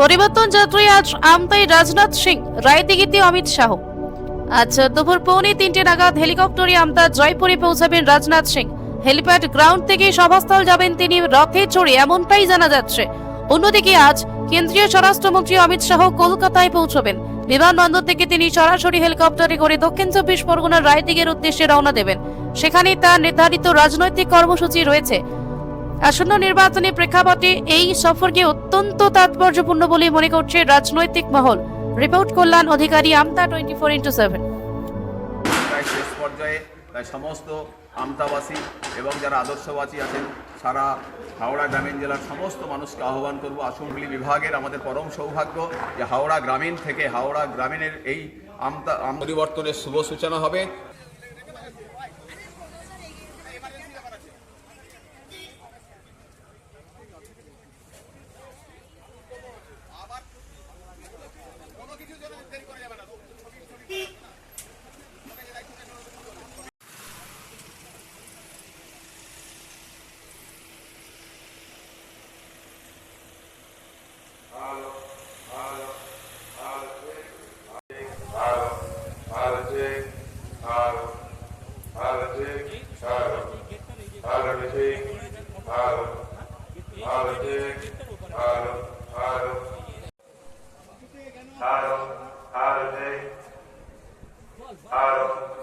পরিবর্তন যাত্রী আজ আমতাই রাজনাথ সিং, রায়দিঘিতে অমিত শাহ। আজ দুপুর 2:45 নাগাদ হেলিকপ্টারে আমতা জয়পুরে পৌঁছাবেন রাজনাথ সিং। হেলিপ্যাড গ্রাউন্ড থেকে সভাস্থল যাবেন তিনি রথে চড়ে, এমনটাই জানা যাচ্ছে। অন্যদিকে আজ কেন্দ্রীয় স্বরাষ্ট্রমন্ত্রী অমিত শাহ কলকাতায় পৌঁছবেন। বিমানবন্দর থেকে তিনি সরাসরি হেলিকপ্টারে করে দক্ষিণ 24 পরগনার রায়দিঘির উদ্দেশ্যে রওনা দেবেন। সেখানে তার নির্ধারিত রাজনৈতিক কর্মসূচি রয়েছে। আসন্ন নির্বাচনী প্রেক্ষাপটে এই সফরকে অত্যন্ত তাৎপর্যপূর্ণ বলে মনে করছে রাজনৈতিক মহল। রিপোর্ট কল্যাণ অধিকারী, আমতা 24x7। শেষ পর্যায়ে তাই সমস্ত আমতাবাসী এবং যারা আদর্শবাসী আছেন সারা হাওড়া গ্রামীণ জেলার সমস্ত মানুষকে আহ্বান করব, আসনগুলি বিভাগের আমাদের পরম সৌভাগ্য যে হাওড়া গ্রামীণ থেকে হাওড়া গ্রামীণের এই পরিবর্তনের শুভ সূচনা হবে। Hello.